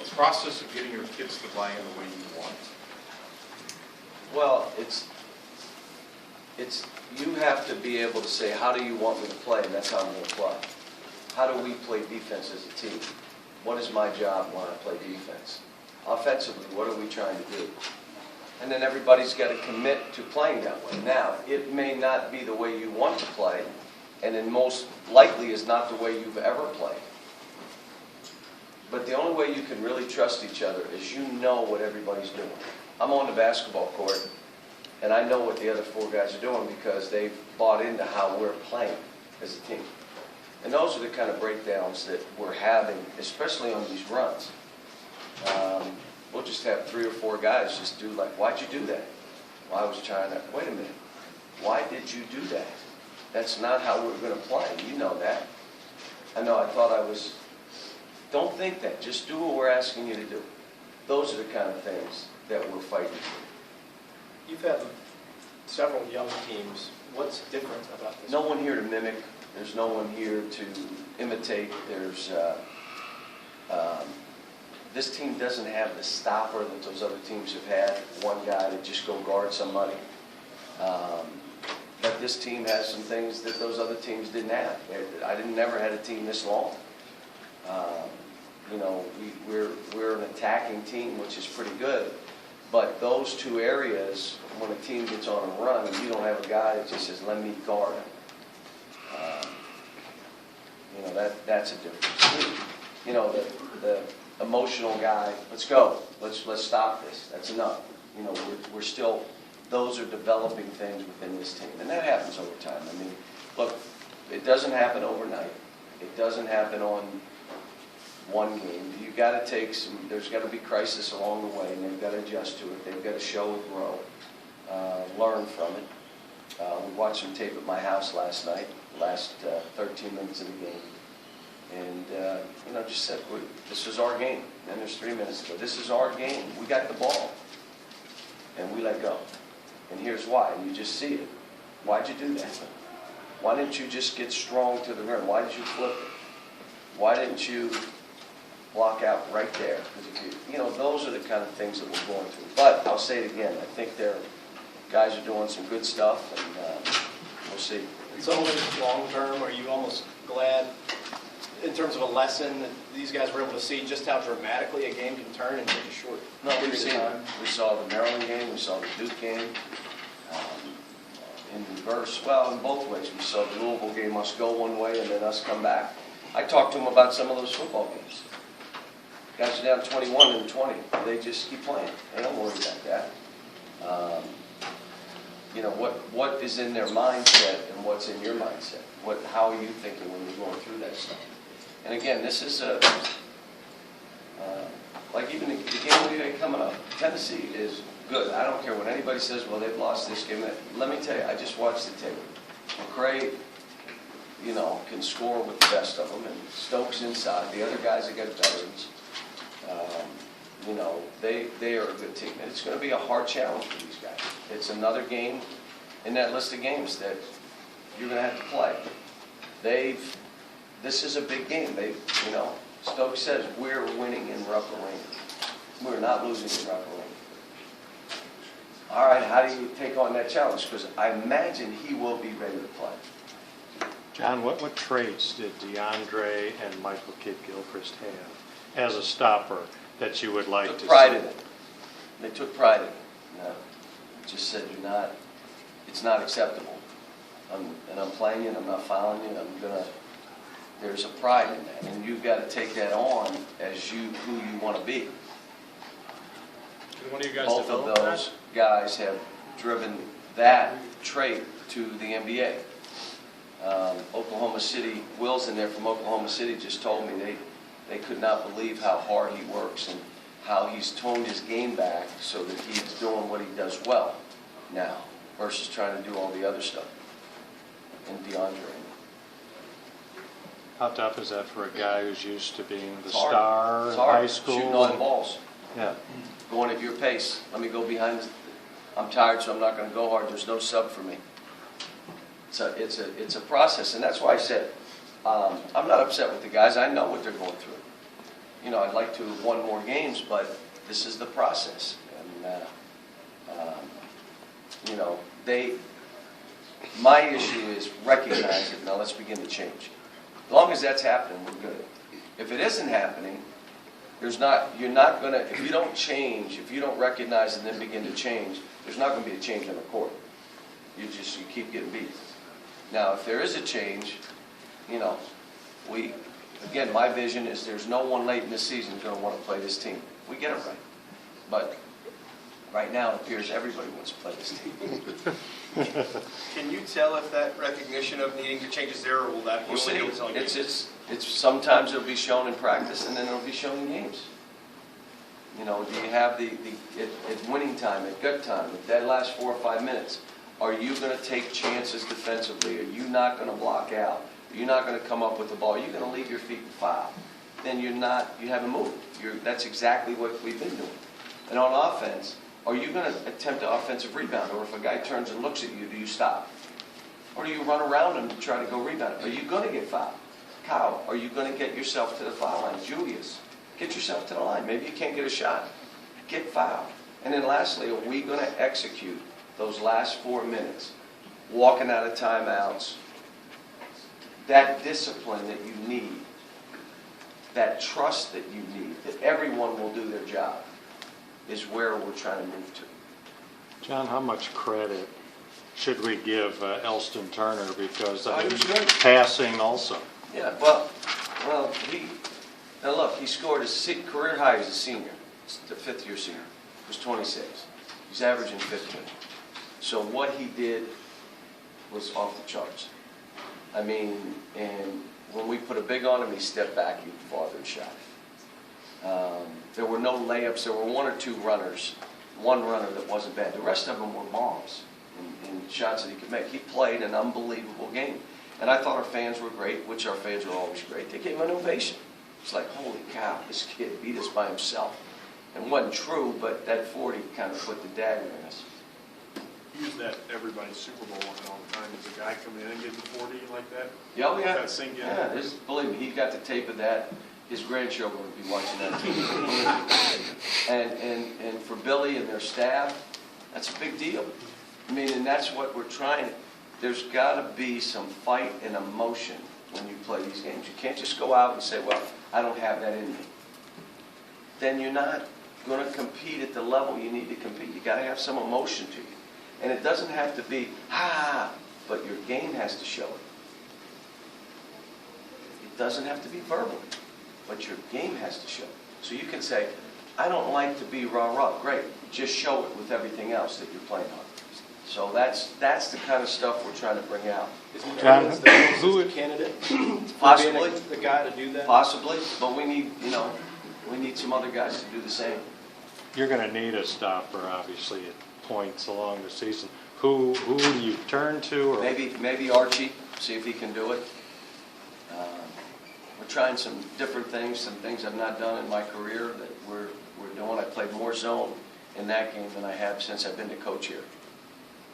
the process of getting your kids to play in the way you want? Well, you have to be able to say, how do you want me to play, and that's how I'm going to play. How do we play defense as a team? What is my job when I play defense? Offensively, what are we trying to do? And then everybody's got to commit to playing that way. Now, it may not be the way you want to play, and then most likely is not the way you've ever played. But the only way you can really trust each other is you know what everybody's doing. I'm on the basketball court, and I know what the other four guys are doing because they've bought into how we're playing as a team. And those are the kind of breakdowns that we're having, especially on these runs. We'll just have 3 or 4 guys just do like, why'd you do that? Well, I was trying to, wait a minute, why did you do that? That's not how we're going to play. You know that. I know, I thought I was, don't think that. Just do what we're asking you to do. Those are the kind of things that we're fighting for. You've had several young teams. What's different about this? No one here to mimic. There's no one here to imitate. There's this team doesn't have the stopper that those other teams have had. One guy to just go guard somebody. But this team has some things that those other teams didn't have. I never had a team this long. You know, we're an attacking team, which is pretty good. But those 2 areas, when a team gets on a run, you don't have a guy that just says, let me guard him. You know, that's a difference. You know, the emotional guy, let's go, let's stop this, that's enough. You know, we're still, those are developing things within this team. And that happens over time. I mean, look, it doesn't happen overnight. It doesn't happen on one game. You've got to take some, there's got to be crisis along the way, and they've got to adjust to it. They've got to show and grow, learn from it. We watched some tape at my house last night, last 13 minutes of the game. And, you know, just said, this is our game. Then there's 3 minutes to go. This is our game. We got the ball. And we let go. And here's why. You just see it. Why'd you do that? Why didn't you just get strong to the rim? Why did you flip it? Why didn't you block out right there? Because you know, those are the kind of things that we're going through. But I'll say it again. I think guys are doing some good stuff, and we'll see. It's only long term. Are you almost glad, in terms of a lesson, that these guys were able to see just how dramatically a game can turn in such a short period of time? We saw the Maryland game. We saw the Duke game. In reverse, well, in both ways. We saw the Louisville game, us go one way and then us come back. I talked to them about some of those football games. Guys are down 21 and 20. They just keep playing. They don't worry about that. You know, what is in their mindset and what's in your mindset? How are you thinking when you're going through that stuff? And again, this is like even the game we had coming up. Tennessee is good. I don't care what anybody says, well, they've lost this game. Let me tell you, I just watched the tape. McCray, you know, can score with the best of them, and Stokes inside. The other guys that got veterans, you know, they are a good team. And it's going to be a hard challenge for these guys. It's another game in that list of games that you're going to have to play. This is a big game. You know, Stokes says we're winning in Rupp Arena. We're not losing in Rupp Arena. All right, how do you take on that challenge? Because I imagine he will be ready to play. John, what traits did DeAndre and Michael Kidd-Gilchrist have as a stopper that you would like to see? Took pride in it. They took pride in it. No, just said it's not acceptable. I'm playing you, and I'm not fouling you. There's a pride in that, and you've got to take that on as who you want to be. Did one of you guys Both of develop those guys have driven that trait to the NBA. Oklahoma City, Will's in there from Oklahoma City just told me they could not believe how hard he works and how he's toned his game back so that he's doing what he does well now versus trying to do all the other stuff. And DeAndre. How tough is that for a guy who's used to being the It's hard. star It's in hard. high school? Shooting all the balls. Yeah. Going at your pace. Let me go behind. I'm tired, so I'm not going to go hard. There's no sub for me. It's a process, and that's why I said I'm not upset with the guys. I know what they're going through. I'd like to have won more games, but this is the process. And, my issue is recognize it. Now let's begin to change. As long as that's happening, we're good. If it isn't happening, you're not going to, if you don't change, if you don't recognize and then begin to change, there's not going to be a change on the court. You keep getting beat. Now, if there is a change, again, my vision is there's no one late in the season who's going to want to play this team. We get it right. But right now, it appears everybody wants to play this team. Can you tell if that recognition of needing to change is there, or will that be We'll see. only until games? It's sometimes it'll be shown in practice, and then it'll be shown in games. Do you have at winning time, at gut time, at that last 4 or 5 minutes? Are you going to take chances defensively? Are you not going to block out? Are you not going to come up with the ball? Are you going to leave your feet and foul? Then you haven't moved. That's exactly what we've been doing. And on offense, are you going to attempt an offensive rebound? Or if a guy turns and looks at you, do you stop? Or do you run around him to try to go rebound? Are you going to get fouled? Kyle, are you going to get yourself to the foul line? Julius, get yourself to the line. Maybe you can't get a shot. Get fouled. And then lastly, are we going to execute those last 4 minutes, walking out of timeouts, that discipline that you need, that trust that you need, that everyone will do their job, is where we're trying to move to. John, how much credit should we give Elston Turner, because He was great. passing also? Yeah, well, he scored his career high as a senior, the fifth-year senior. He was 26. He's averaging 15. So what he did was off the charts. I mean, and when we put a big on him, he stepped back even farther and shot it. There were no layups. There were 1 or 2 runners, one runner that wasn't bad. The rest of them were bombs and shots that he could make. He played an unbelievable game. And I thought our fans were great, which our fans are always great. They gave him an ovation. It's like, holy cow, this kid beat us by himself. And it wasn't true, but that 40 kind of put the dagger in us. Use that everybody's Super Bowl one all the time. Is a guy coming in and getting 40 like that? Yeah, oh, yeah. That sink in? Yeah, believe me, he got the tape of that. His grandchildren would be watching that too. And for Billy and their staff, that's a big deal. I mean, and that's what we're trying. There's got to be some fight and emotion when you play these games. You can't just go out and say, well, I don't have that in me. Then you're not going to compete at the level you need to compete. You got to have some emotion to you. And it doesn't have to be, but your game has to show it. It doesn't have to be verbal, but your game has to show it. So you can say, I don't like to be rah-rah. Great. Just show it with everything else that you're playing on. So that's the kind of stuff we're trying to bring out. Isn't John, Ernest the candidate? Possibly. For being the guy to do that? Possibly, but we need some other guys to do the same. You're going to need a stopper, obviously, at points along the season. Who do you turn to? Or? Maybe Archie, see if he can do it. We're trying some different things, some things I've not done in my career that we're doing. I played more zone in that game than I have since I've been the coach here.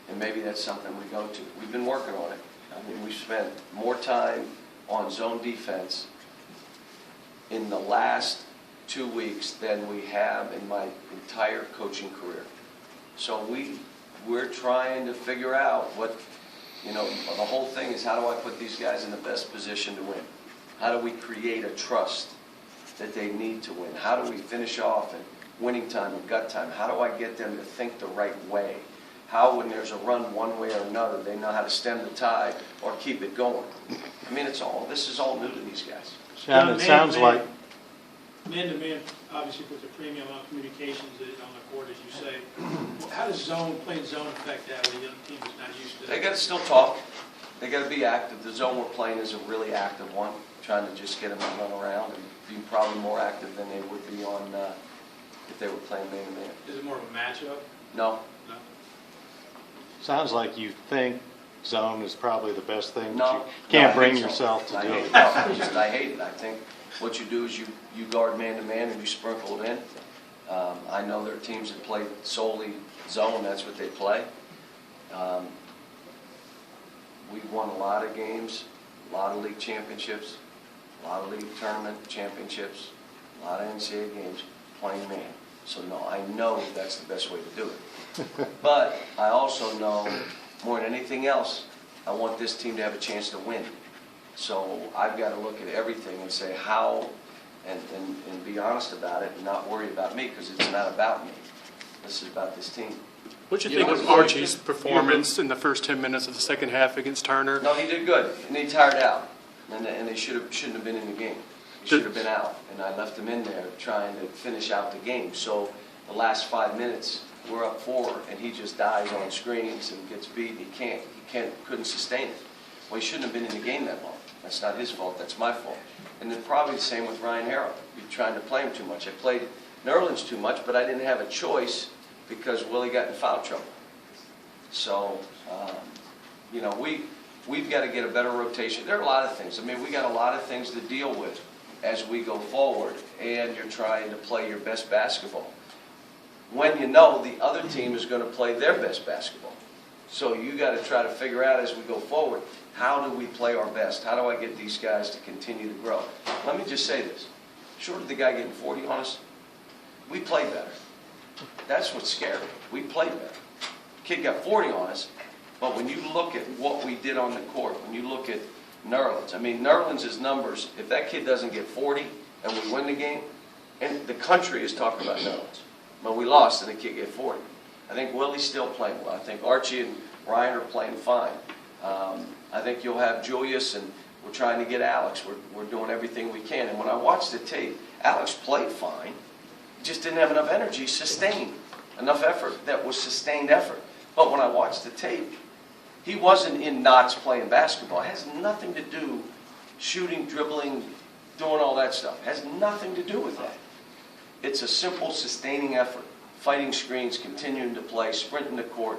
And maybe that's something we go to. We've been working on it. I mean, we've spent more time on zone defense in the last 2 weeks than we have in my entire coaching career. So we're trying to figure out what, the whole thing is, how do I put these guys in the best position to win? How do we create a trust that they need to win? How do we finish off in winning time and gut time? How do I get them to think the right way? How, when there's a run one way or another, they know how to stem the tide or keep it going. I mean, this is all new to these guys. John, it sounds like... Man-to-man obviously puts a premium on communications on the court, as you say. How does playing zone affect that with a young team that's not used to that? They got to still talk. They got to be active. The zone we're playing is a really active one, trying to just get them to run around and be probably more active than they would be on if they were playing man-to-man. Is it more of a matchup? No. No. Sounds like you think zone is probably the best thing, but No. you can't I bring hate yourself zone. to do I it. hate it. I hate it. I think what you do is you guard man-to-man and you sprinkle it in. I know there are teams that play solely zone. That's what they play. We've won a lot of games, a lot of league championships, a lot of league tournament championships, a lot of NCAA games playing man. So no, I know that's the best way to do it. But I also know, more than anything else, I want this team to have a chance to win. So I've got to look at everything and say how, and be honest about it and not worry about me, because it's not about me. This is about this team. What do you think of Archie's performance in the first 10 minutes of the second half against Turner? No, he did good, and he tired out, and they shouldn't have been in the game. He should have been out, and I left him in there trying to finish out the game. So the last 5 minutes, we're up 4, and he just dies on screens and gets beat. Couldn't sustain it. Well, he shouldn't have been in the game that long. That's not his fault. That's my fault. And then probably the same with Ryan Harrell. You're trying to play him too much. I played Nerlens too much, but I didn't have a choice because Willie got in foul trouble. So, we've got to get a better rotation. There are a lot of things. I mean, we got a lot of things to deal with as we go forward, and you're trying to play your best basketball when you know the other team is going to play their best basketball. So you got to try to figure out as we go forward, how do we play our best? How do I get these guys to continue to grow? Let me just say this. Short of the guy getting 40 on us, we play better. That's what's scary. We play better. Kid got 40 on us, but when you look at what we did on the court, when you look at Nerlens, I mean, Nerlens' numbers, if that kid doesn't get 40 and we win the game, and the country is talking about Nerlens. But we lost and the kid get 40. I think Willie's still playing well. I think Archie and Ryan are playing fine. I think you'll have Julius, and we're trying to get Alex. We're doing everything we can. And when I watched the tape, Alex played fine. He just didn't have enough energy, sustained enough effort that was sustained effort. But when I watched the tape, he wasn't in knots playing basketball. It has nothing to do, shooting, dribbling, doing all that stuff. It has nothing to do with that. It's a simple, sustaining effort. Fighting screens, continuing to play, sprinting the court.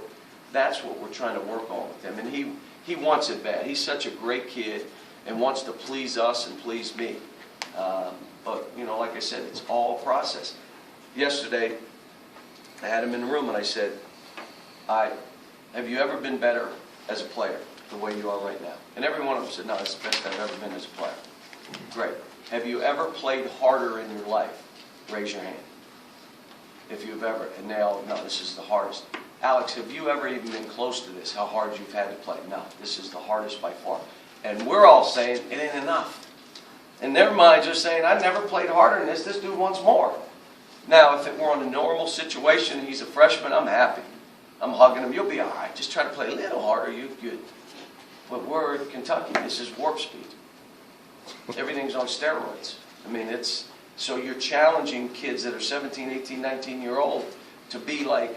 That's what we're trying to work on with him. And he wants it bad. He's such a great kid and wants to please us and please me. But, like I said, it's all a process. Yesterday, I had him in the room and I said, have you ever been better as a player the way you are right now? And every one of them said, no, it's the best I've ever been as a player. Great. Have you ever played harder in your life? Raise your hand. If you've ever, and they all, no, this is the hardest. Alex, have you ever even been close to this, how hard you've had to play? No, this is the hardest by far. And we're all saying, it ain't enough. In their minds, they're saying, I never played harder than this dude wants more. Now, if it were on a normal situation and he's a freshman, I'm happy. I'm hugging him. You'll be all right. Just try to play a little harder. You're good. But we're at Kentucky. This is warp speed. Everything's on steroids. I mean, so you're challenging kids that are 17, 18, 19-year-old to be like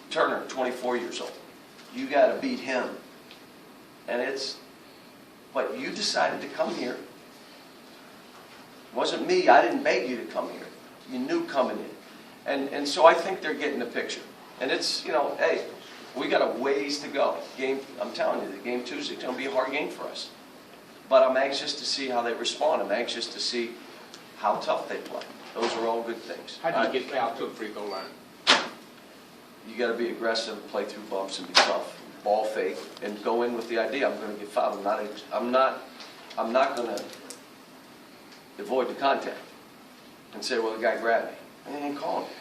Turner, 24 years old. You got to beat him. And but you decided to come here. It wasn't me. I didn't beg you to come here. You knew coming in. And so I think they're getting the picture. And it's, hey, we got a ways to go. I'm telling you, the game Tuesday is going to be a hard game for us. But I'm anxious to see how they respond. I'm anxious to see how tough they play. Those are all good things. How do you get fouled to the free throw line? You got to be aggressive, play through bumps, and be tough. Ball fake, and go in with the idea I'm going to get fouled. I'm not going to avoid the contact and say, well, the guy grabbed me. I ain't calling it.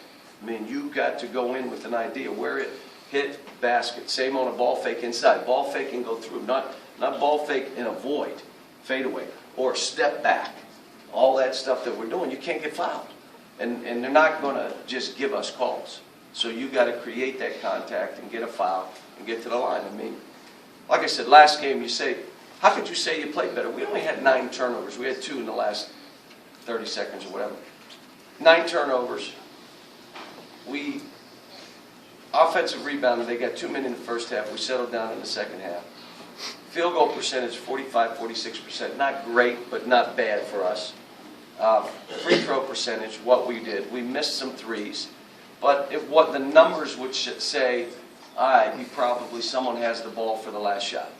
I mean, you got to go in with an idea where it hit basket. Same on a ball fake inside. Ball fake and go through. Not ball fake and avoid, fade away, or step back. All that stuff that we're doing, you can't get fouled. And they're not going to just give us calls. So you got to create that contact and get a foul and get to the line. I mean, like I said, last game you say, how could you say you played better? We only had 9 turnovers. We had 2 in the last 30 seconds or whatever. 9 turnovers. We offensive rebounding, they got 2 men in the first half. We settled down in the second half. Field goal percentage, 45, 46%. Not great, but not bad for us. Free throw percentage, what we did. We missed some threes. But what the numbers would say, all right, someone has the ball for the last shot.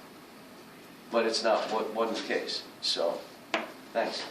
But it's not, wasn't the case. So, thanks.